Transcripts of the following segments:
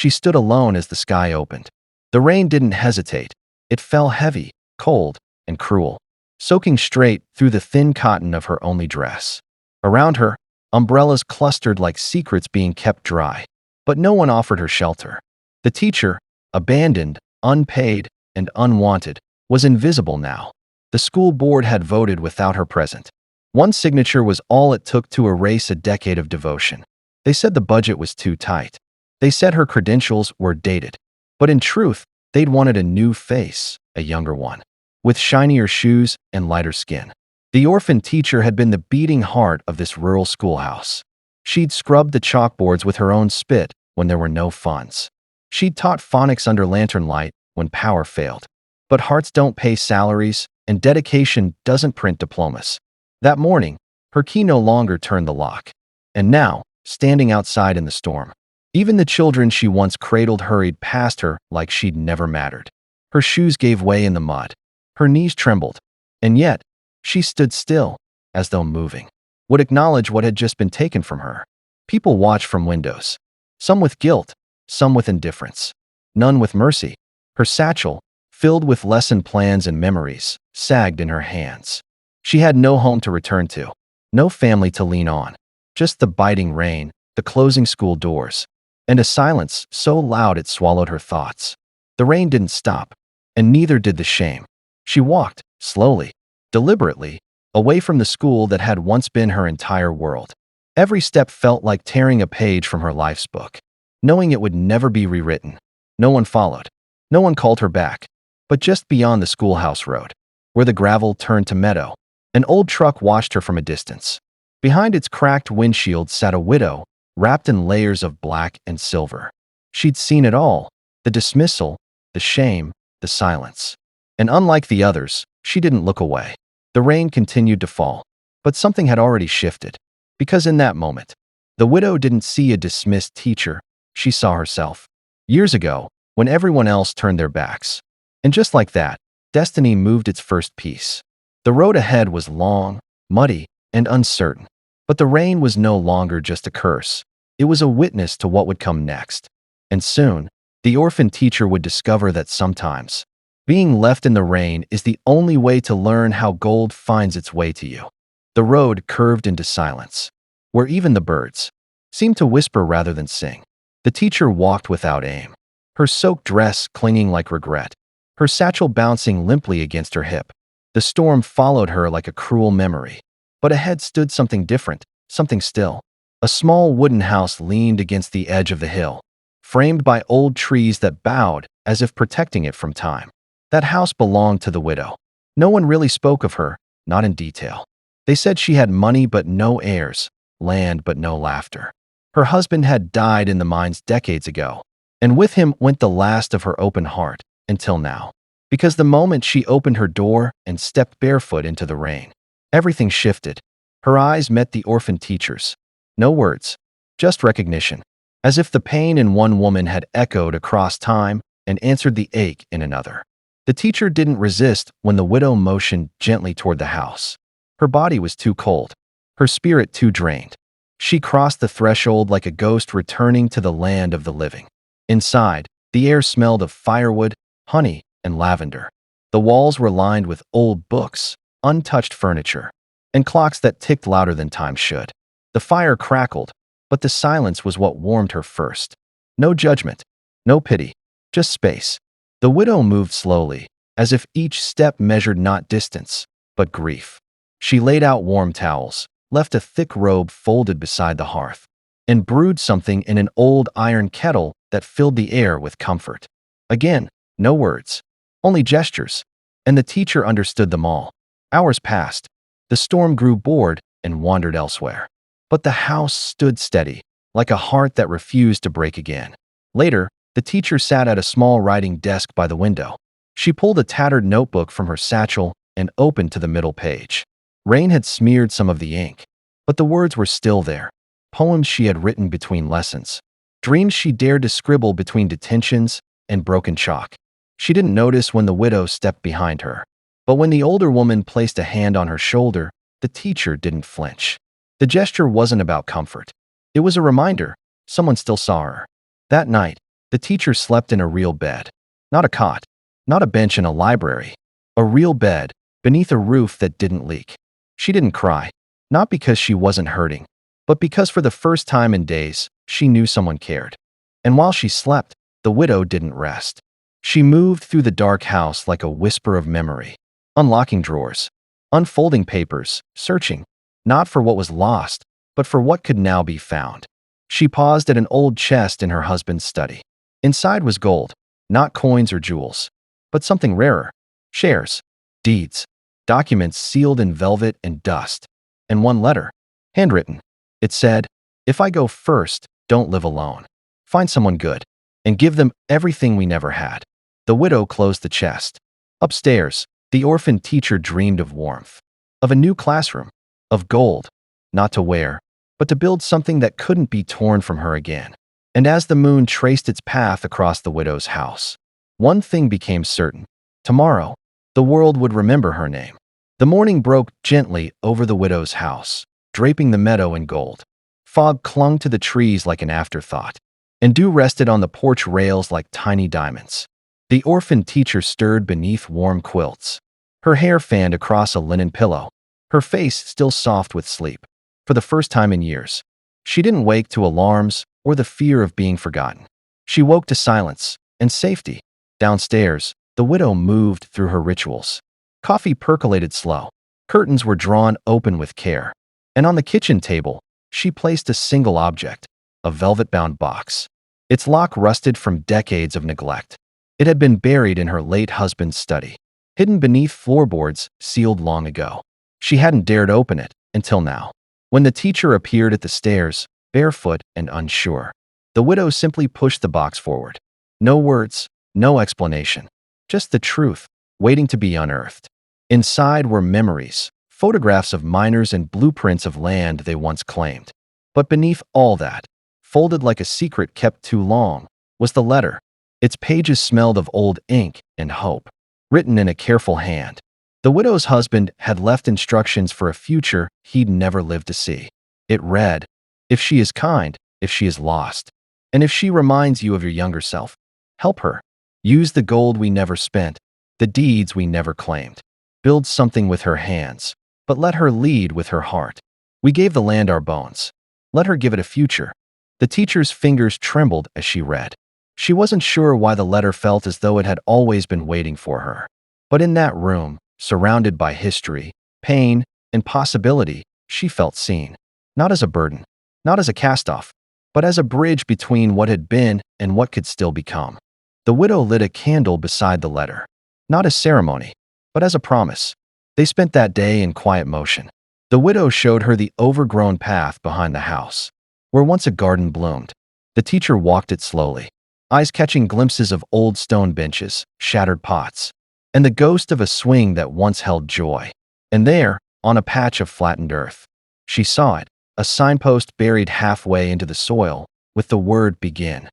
She stood alone as the sky opened. The rain didn't hesitate. It fell heavy, cold, and cruel, soaking straight through the thin cotton of her only dress. Around her, umbrellas clustered like secrets being kept dry, but no one offered her shelter. The teacher, abandoned, unpaid, and unwanted, was invisible now. The school board had voted without her present. One signature was all it took to erase a decade of devotion. They said the budget was too tight. They said her credentials were dated. But in truth, they'd wanted a new face, a younger one, with shinier shoes and lighter skin. The orphan teacher had been the beating heart of this rural schoolhouse. She'd scrubbed the chalkboards with her own spit when there were no funds. She'd taught phonics under lantern light when power failed. But hearts don't pay salaries, and dedication doesn't print diplomas. That morning, her key no longer turned the lock. And now, standing outside in the storm, even the children she once cradled hurried past her like she'd never mattered. Her shoes gave way in the mud. Her knees trembled. And yet, she stood still, as though moving, would acknowledge what had just been taken from her. People watched from windows, some with guilt, some with indifference, none with mercy. Her satchel, filled with lesson plans and memories, sagged in her hands. She had no home to return to, no family to lean on, just the biting rain, the closing school doors, and a silence so loud it swallowed her thoughts. The rain didn't stop, and neither did the shame. She walked, slowly, deliberately, away from the school that had once been her entire world. Every step felt like tearing a page from her life's book, knowing it would never be rewritten. No one followed. No one called her back. But just beyond the schoolhouse road, where the gravel turned to meadow, an old truck watched her from a distance. Behind its cracked windshield sat a widow, wrapped in layers of black and silver. She'd seen it all, the dismissal, the shame, the silence. And unlike the others, she didn't look away. The rain continued to fall, but something had already shifted. Because in that moment, the widow didn't see a dismissed teacher, she saw herself. Years ago, when everyone else turned their backs. And just like that, destiny moved its first piece. The road ahead was long, muddy, and uncertain. But the rain was no longer just a curse. It was a witness to what would come next. And soon, the orphan teacher would discover that sometimes, being left in the rain is the only way to learn how gold finds its way to you. The road curved into silence, where even the birds seemed to whisper rather than sing. The teacher walked without aim, her soaked dress clinging like regret, her satchel bouncing limply against her hip. The storm followed her like a cruel memory. But ahead stood something different, something still. A small wooden house leaned against the edge of the hill, framed by old trees that bowed as if protecting it from time. That house belonged to the widow. No one really spoke of her, not in detail. They said she had money but no heirs, land but no laughter. Her husband had died in the mines decades ago, and with him went the last of her open heart, until now. Because the moment she opened her door and stepped barefoot into the rain, everything shifted. Her eyes met the orphan teacher's. No words, just recognition, as if the pain in one woman had echoed across time and answered the ache in another. The teacher didn't resist when the widow motioned gently toward the house. Her body was too cold, her spirit too drained. She crossed the threshold like a ghost returning to the land of the living. Inside, the air smelled of firewood, honey, and lavender. The walls were lined with old books, untouched furniture, and clocks that ticked louder than time should. The fire crackled, but the silence was what warmed her first. No judgment, no pity, just space. The widow moved slowly, as if each step measured not distance, but grief. She laid out warm towels, left a thick robe folded beside the hearth, and brewed something in an old iron kettle that filled the air with comfort. Again, no words, only gestures, and the teacher understood them all. Hours passed. The storm grew bored and wandered elsewhere. But the house stood steady, like a heart that refused to break again. Later, the teacher sat at a small writing desk by the window. She pulled a tattered notebook from her satchel and opened to the middle page. Rain had smeared some of the ink, but the words were still there. Poems she had written between lessons, dreams she dared to scribble between detentions and broken chalk. She didn't notice when the widow stepped behind her. But when the older woman placed a hand on her shoulder, the teacher didn't flinch. The gesture wasn't about comfort. It was a reminder. Someone still saw her. That night, The teacher slept in a real bed. Not a cot, not a bench in a library. A real bed, beneath a roof that didn't leak. She didn't cry, not because she wasn't hurting, but because for the first time in days, she knew someone cared. And while she slept, the widow didn't rest. She moved through the dark house like a whisper of memory, unlocking drawers, unfolding papers, searching, not for what was lost, but for what could now be found. She paused at an old chest in her husband's study. Inside was gold, not coins or jewels, but something rarer: shares, deeds, documents sealed in velvet and dust, and one letter, handwritten. It said, "If I go first, don't live alone. Find someone good, and give them everything we never had." The widow closed the chest. Upstairs, the orphaned teacher dreamed of warmth, of a new classroom, of gold, not to wear, but to build something that couldn't be torn from her again. And as the moon traced its path across the widow's house, one thing became certain: tomorrow, the world would remember her name. The morning broke gently over the widow's house, draping the meadow in gold. Fog clung to the trees like an afterthought, and dew rested on the porch rails like tiny diamonds. The orphaned teacher stirred beneath warm quilts, her hair fanned across a linen pillow, her face still soft with sleep. For the first time in years, she didn't wake to alarms or the fear of being forgotten. She woke to silence and safety. Downstairs, the widow moved through her rituals. Coffee percolated slow. Curtains were drawn open with care. And on the kitchen table, she placed a single object: a velvet-bound box. Its lock rusted from decades of neglect. It had been buried in her late husband's study, hidden beneath floorboards sealed long ago. She hadn't dared open it until now, when the teacher appeared at the stairs, barefoot and unsure. The widow simply pushed the box forward. No words, no explanation, just the truth, waiting to be unearthed. Inside were memories, photographs of miners and blueprints of land they once claimed. But beneath all that, folded like a secret kept too long, was the letter. Its pages smelled of old ink and hope, written in a careful hand. The widow's husband had left instructions for a future he'd never lived to see. It read, "If she is kind, if she is lost, and if she reminds you of your younger self, help her. Use the gold we never spent, the deeds we never claimed. Build something with her hands, but let her lead with her heart. We gave the land our bones. Let her give it a future." The teacher's fingers trembled as she read. She wasn't sure why the letter felt as though it had always been waiting for her. But in that room, surrounded by history, pain, and possibility, she felt seen. Not as a burden, not as a cast-off, but as a bridge between what had been and what could still become. The widow lit a candle beside the letter, not as ceremony, but as a promise. They spent that day in quiet motion. The widow showed her the overgrown path behind the house, where once a garden bloomed. The teacher walked it slowly, eyes catching glimpses of old stone benches, shattered pots, and the ghost of a swing that once held joy. And there, on a patch of flattened earth, she saw it, a signpost buried halfway into the soil, with the word "Begin."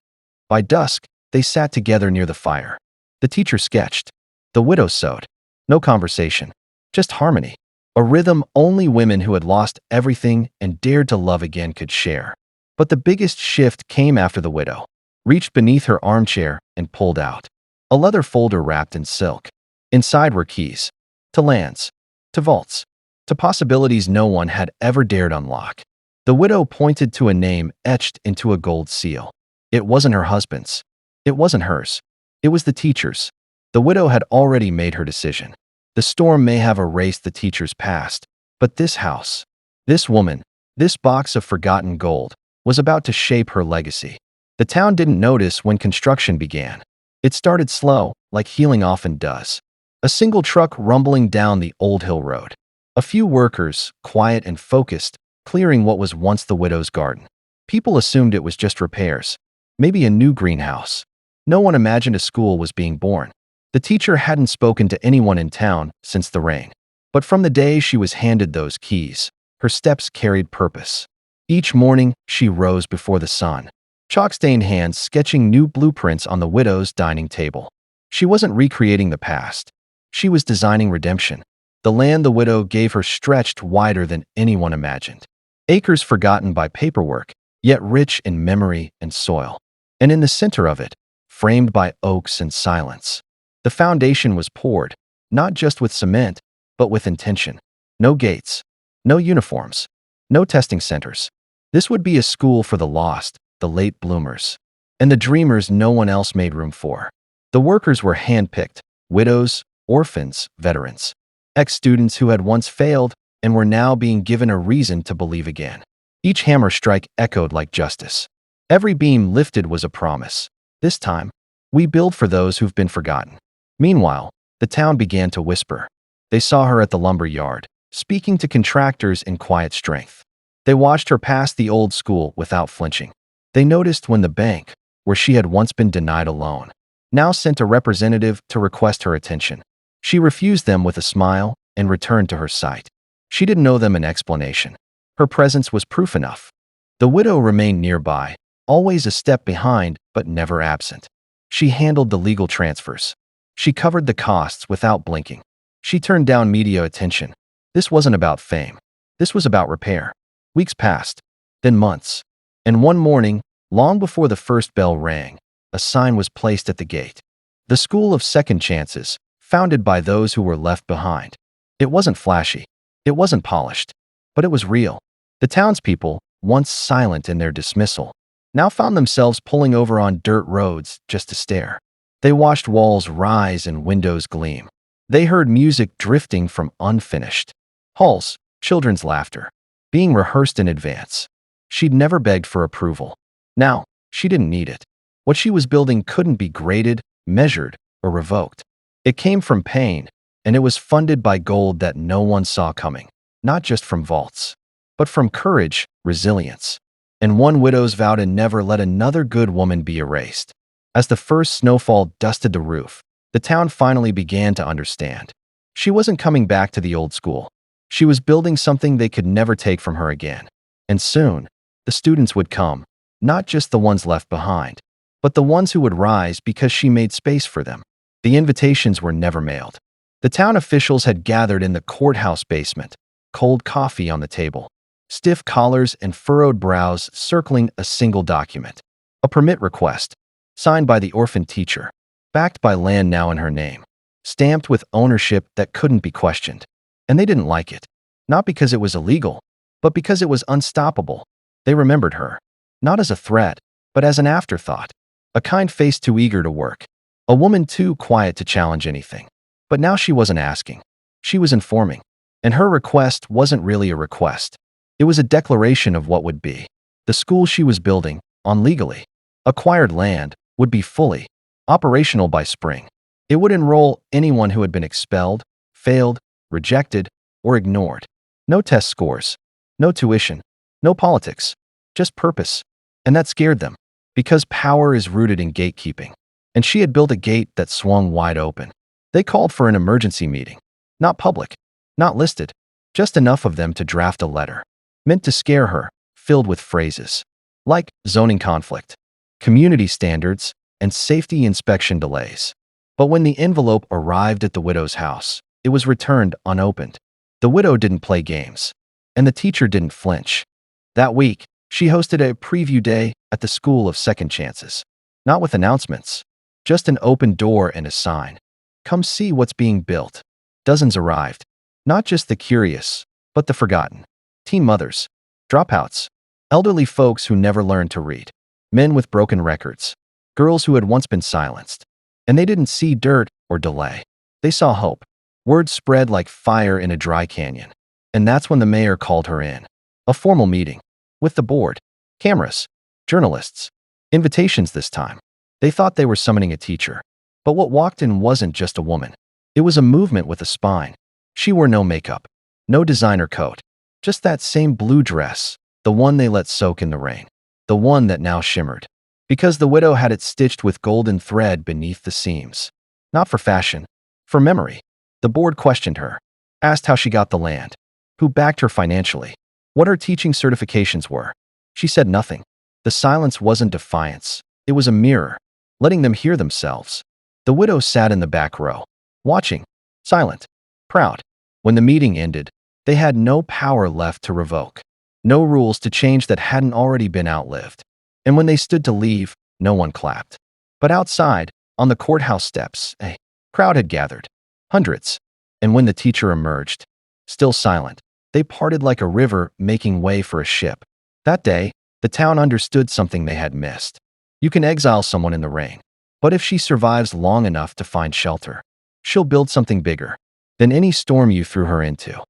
By dusk, they sat together near the fire. The teacher sketched. The widow sewed. No conversation, just harmony. A rhythm only women who had lost everything and dared to love again could share. But the biggest shift came after the widow reached beneath her armchair and pulled out a leather folder wrapped in silk. Inside were keys to lands, to vaults, to possibilities no one had ever dared unlock. The widow pointed to a name etched into a gold seal. It wasn't her husband's. It wasn't hers. It was the teacher's. The widow had already made her decision. The storm may have erased the teacher's past, but this house, this woman, this box of forgotten gold, was about to shape her legacy. The town didn't notice when construction began. It started slow, like healing often does. A single truck rumbling down the old hill road. A few workers, quiet and focused, clearing what was once the widow's garden. People assumed it was just repairs, maybe a new greenhouse. No one imagined a school was being born. The teacher hadn't spoken to anyone in town since the rain. But from the day she was handed those keys, her steps carried purpose. Each morning, she rose before the sun, chalk-stained hands sketching new blueprints on the widow's dining table. She wasn't recreating the past. She was designing redemption. The land the widow gave her stretched wider than anyone imagined. Acres forgotten by paperwork, yet rich in memory and soil. And in the center of it, framed by oaks and silence. The foundation was poured, not just with cement, but with intention. No gates, no uniforms, no testing centers. This would be a school for the lost, the late bloomers, and the dreamers no one else made room for. The workers were handpicked: widows, orphans, veterans, ex-students who had once failed and were now being given a reason to believe again. Each hammer strike echoed like justice. Every beam lifted was a promise. This time, we build for those who've been forgotten. Meanwhile, the town began to whisper. They saw her at the lumber yard, speaking to contractors in quiet strength. They watched her pass the old school without flinching. They noticed when the bank, where she had once been denied a loan, now sent a representative to request her attention. She refused them with a smile and returned to her site. She didn't owe them an explanation. Her presence was proof enough. The widow remained nearby, always a step behind but never absent. She handled the legal transfers. She covered the costs without blinking. She turned down media attention. This wasn't about fame. This was about repair. Weeks passed, then months. And one morning, long before the first bell rang, a sign was placed at the gate. The School of Second Chances, founded by those who were left behind. It wasn't flashy. It wasn't polished. But it was real. The townspeople, once silent in their dismissal, now found themselves pulling over on dirt roads just to stare. They watched walls rise and windows gleam. They heard music drifting from unfinished halls, children's laughter, being rehearsed in advance. She'd never begged for approval. Now, she didn't need it. What she was building couldn't be graded, measured, or revoked. It came from pain, and it was funded by gold that no one saw coming, not just from vaults, but from courage, resilience. And one widow's vow to never let another good woman be erased. As the first snowfall dusted the roof, the town finally began to understand. She wasn't coming back to the old school. She was building something they could never take from her again. And soon, the students would come, not just the ones left behind, but the ones who would rise because she made space for them. The invitations were never mailed. The town officials had gathered in the courthouse basement, cold coffee on the table, stiff collars and furrowed brows circling a single document. A permit request, signed by the orphaned teacher, backed by land now in her name, stamped with ownership that couldn't be questioned. And they didn't like it. Not because it was illegal, but because it was unstoppable. They remembered her, not as a threat, but as an afterthought. A kind face too eager to work. A woman too quiet to challenge anything. But now she wasn't asking. She was informing. And her request wasn't really a request. It was a declaration of what would be. The school she was building, on legally acquired land, would be fully operational by spring. It would enroll anyone who had been expelled, failed, rejected, or ignored. No test scores, no tuition, no politics, just purpose. And that scared them, because power is rooted in gatekeeping. And she had built a gate that swung wide open. They called for an emergency meeting. Not public, not listed, just enough of them to draft a letter, meant to scare her, filled with phrases like zoning conflict, community standards, and safety inspection delays. But when the envelope arrived at the widow's house, it was returned unopened. The widow didn't play games, and the teacher didn't flinch. That week, she hosted a preview day at the School of Second Chances. Not with announcements, just an open door and a sign. Come see what's being built. Dozens arrived. Not just the curious, but the forgotten. Teen mothers, dropouts, elderly folks who never learned to read, men with broken records, girls who had once been silenced. And they didn't see dirt or delay. They saw hope. Word spread like fire in a dry canyon. And that's when the mayor called her in. A formal meeting. With the board. Cameras. Journalists. Invitations this time. They thought they were summoning a teacher. But what walked in wasn't just a woman. It was a movement with a spine. She wore no makeup. No designer coat. Just that same blue dress. The one they let soak in the rain. The one that now shimmered. Because the widow had it stitched with golden thread beneath the seams. Not for fashion. For memory. The board questioned her, asked how she got the land, who backed her financially, what her teaching certifications were. She said nothing. The silence wasn't defiance. It was a mirror, letting them hear themselves. The widow sat in the back row, watching, silent, proud. When the meeting ended, they had no power left to revoke, no rules to change that hadn't already been outlived. And when they stood to leave, no one clapped. But outside, on the courthouse steps, a crowd had gathered. Hundreds. And when the teacher emerged, still silent, they parted like a river making way for a ship. That day, the town understood something they had missed. You can exile someone in the rain, but if she survives long enough to find shelter, she'll build something bigger than any storm you threw her into.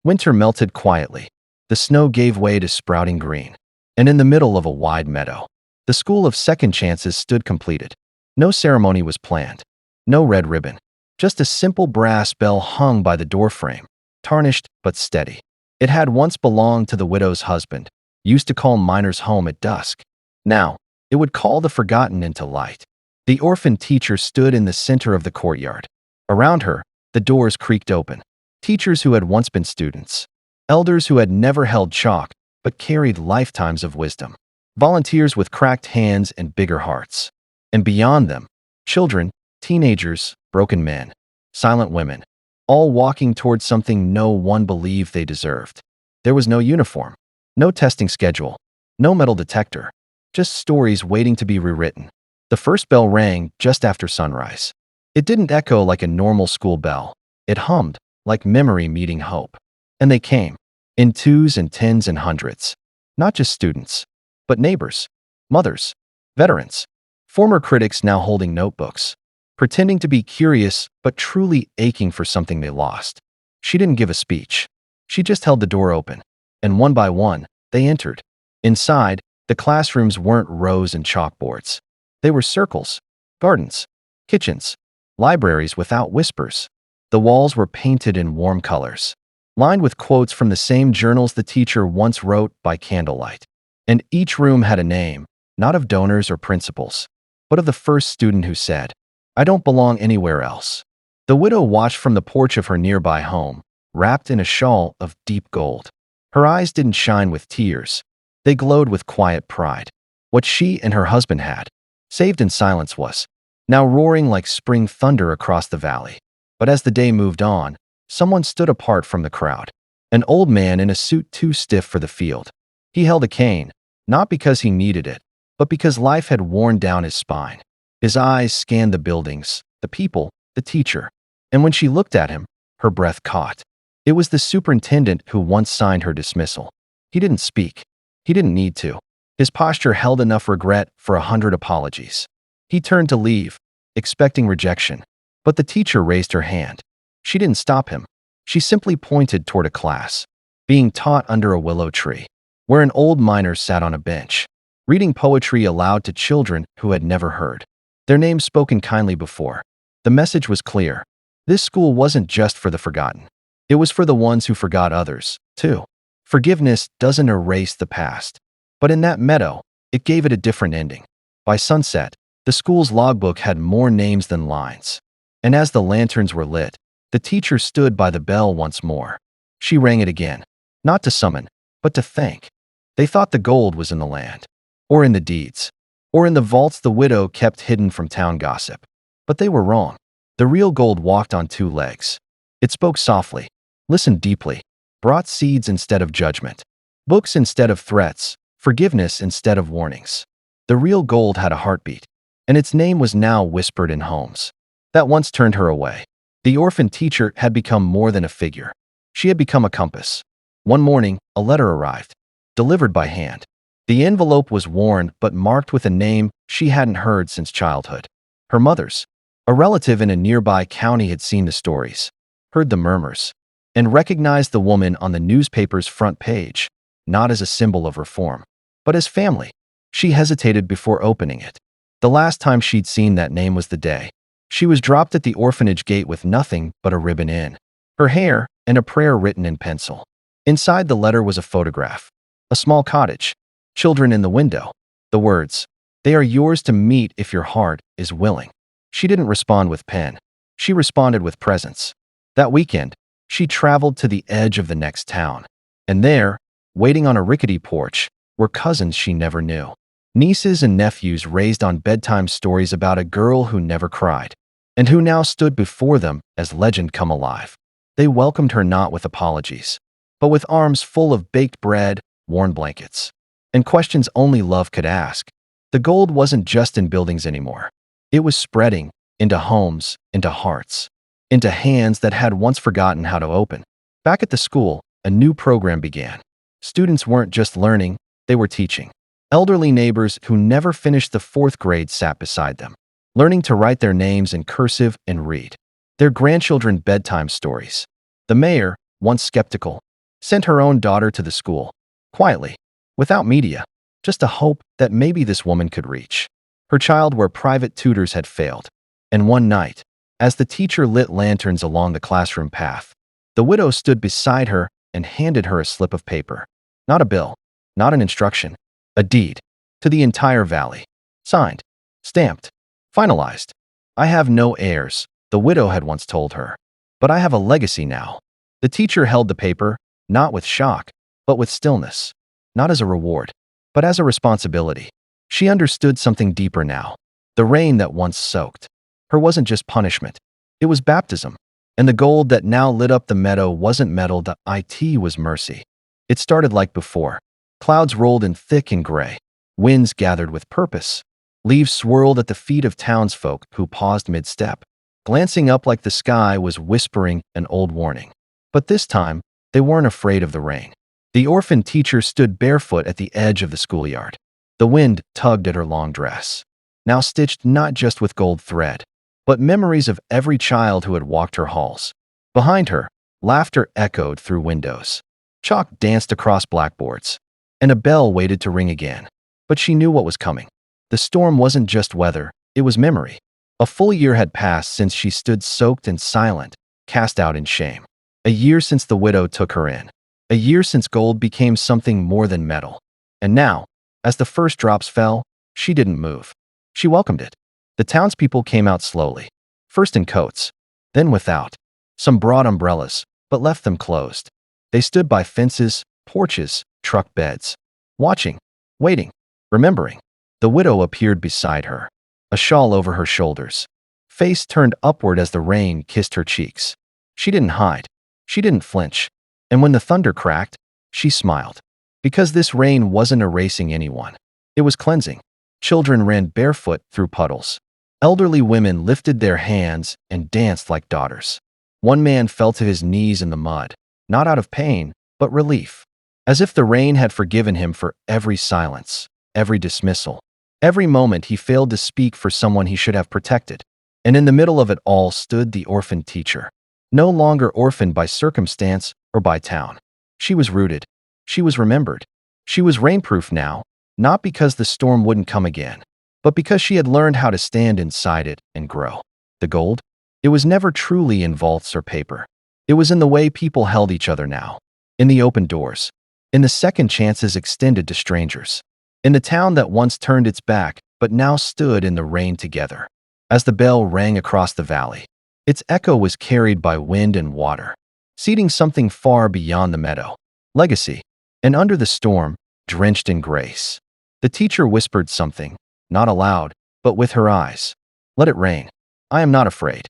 Winter melted quietly. The snow gave way to sprouting green. And in the middle of a wide meadow, the school of second chances stood completed. No ceremony was planned. No red ribbon. Just a simple brass bell hung by the doorframe, tarnished but steady. It had once belonged to the widow's husband, used to call miners home at dusk. Now, it would call the forgotten into light. The orphaned teacher stood in the center of the courtyard. Around her, the doors creaked open. Teachers who had once been students. Elders who had never held chalk but carried lifetimes of wisdom. Volunteers with cracked hands and bigger hearts. And beyond them, children, teenagers, broken men, silent women, all walking towards something no one believed they deserved. There was no uniform, no testing schedule, no metal detector, just stories waiting to be rewritten. The first bell rang just after sunrise. It didn't echo like a normal school bell. It hummed like memory meeting hope. And they came, in twos and tens and hundreds. Not just students, but neighbors, mothers, veterans, former critics now holding notebooks, pretending to be curious but truly aching for something they lost. She didn't give a speech. She just held the door open, and one by one, they entered. Inside, the classrooms weren't rows and chalkboards. They were circles, gardens, kitchens, libraries without whispers. The walls were painted in warm colors, lined with quotes from the same journals the teacher once wrote by candlelight. And each room had a name, not of donors or principals, but of the first student who said, "I don't belong anywhere else." The widow watched from the porch of her nearby home, wrapped in a shawl of deep gold. Her eyes didn't shine with tears. They glowed with quiet pride. What she and her husband had, saved in silence, was now roaring like spring thunder across the valley. But as the day moved on, someone stood apart from the crowd. An old man in a suit too stiff for the field. He held a cane, not because he needed it, but because life had worn down his spine. His eyes scanned the buildings, the people, the teacher. And when she looked at him, her breath caught. It was the superintendent who once signed her dismissal. He didn't speak. He didn't need to. His posture held enough regret for 100 apologies. He turned to leave, expecting rejection. But the teacher raised her hand. She didn't stop him. She simply pointed toward a class, being taught under a willow tree, where an old miner sat on a bench, reading poetry aloud to children who had never heard their names spoken kindly before. The message was clear. This school wasn't just for the forgotten. It was for the ones who forgot others, too. Forgiveness doesn't erase the past. But in that meadow, it gave it a different ending. By sunset, the school's logbook had more names than lines. And as the lanterns were lit, the teacher stood by the bell once more. She rang it again, not to summon, but to thank. They thought the gold was in the land, or in the deeds, or in the vaults the widow kept hidden from town gossip. But they were wrong. The real gold walked on two legs. It spoke softly, listened deeply, brought seeds instead of judgment, books instead of threats, forgiveness instead of warnings. The real gold had a heartbeat, and its name was now whispered in homes that once turned her away. The orphan teacher had become more than a figure. She had become a compass. One morning, a letter arrived, delivered by hand. The envelope was worn but marked with a name she hadn't heard since childhood. Her mother's. A relative in a nearby county had seen the stories, heard the murmurs, and recognized the woman on the newspaper's front page, not as a symbol of reform, but as family. She hesitated before opening it. The last time she'd seen that name was the day she was dropped at the orphanage gate with nothing but a ribbon in her hair and a prayer written in pencil. Inside the letter was a photograph, a small cottage, children in the window. The words, "They are yours to meet if your heart is willing." She didn't respond with pen. She responded with presence. That weekend, she traveled to the edge of the next town. And there, waiting on a rickety porch, were cousins she never knew. Nieces and nephews raised on bedtime stories about a girl who never cried, and who now stood before them as legend come alive. They welcomed her not with apologies, but with arms full of baked bread, worn blankets, and questions only love could ask. The gold wasn't just in buildings anymore. It was spreading into homes, into hearts, into hands that had once forgotten how to open. Back at the school, a new program began. Students weren't just learning, they were teaching. Elderly neighbors who never finished the fourth grade sat beside them, learning to write their names in cursive and read their grandchildren bedtime stories. The mayor, once skeptical, sent her own daughter to the school, quietly, without media, just a hope that maybe this woman could reach her child where private tutors had failed. And one night, as the teacher lit lanterns along the classroom path, the widow stood beside her and handed her a slip of paper. Not a bill, not an instruction, a deed to the entire valley. Signed, stamped, finalized. I have no heirs, the widow had once told her, but I have a legacy now. The teacher held the paper, not with shock, but with stillness, not as a reward, but as a responsibility. She understood something deeper now. The rain that once soaked her wasn't just punishment, it was baptism. And the gold that now lit up the meadow wasn't metal, it was mercy. It started like before. Clouds rolled in thick and gray. Winds gathered with purpose. Leaves swirled at the feet of townsfolk who paused mid-step. Glancing up like the sky was whispering an old warning. But this time, they weren't afraid of the rain. The orphaned teacher stood barefoot at the edge of the schoolyard. The wind tugged at her long dress, now stitched not just with gold thread, but memories of every child who had walked her halls. Behind her, laughter echoed through windows. Chalk danced across blackboards, and a bell waited to ring again. But she knew what was coming. The storm wasn't just weather, it was memory. A full year had passed since she stood soaked and silent, cast out in shame. A year since the widow took her in. A year since gold became something more than metal. And now, as the first drops fell, she didn't move. She welcomed it. The townspeople came out slowly, first in coats, then without. Some brought umbrellas, but left them closed. They stood by fences, porches, truck beds, watching, waiting, remembering. The widow appeared beside her, a shawl over her shoulders, face turned upward as the rain kissed her cheeks. She didn't hide. She didn't flinch. And when the thunder cracked, she smiled. Because this rain wasn't erasing anyone. It was cleansing. Children ran barefoot through puddles. Elderly women lifted their hands and danced like daughters. One man fell to his knees in the mud, not out of pain, but relief. As if the rain had forgiven him for every silence, every dismissal, every moment he failed to speak for someone he should have protected. And in the middle of it all stood the orphaned teacher. No longer orphaned by circumstance or by town. She was rooted. She was remembered. She was rainproof now, not because the storm wouldn't come again, but because she had learned how to stand inside it and grow. The gold? It was never truly in vaults or paper. It was in the way people held each other now, in the open doors, in the second chances extended to strangers, in the town that once turned its back but now stood in the rain together. As the bell rang across the valley, its echo was carried by wind and water, seeding something far beyond the meadow. Legacy. And under the storm, drenched in grace, the teacher whispered something, not aloud, but with her eyes. Let it rain. I am not afraid.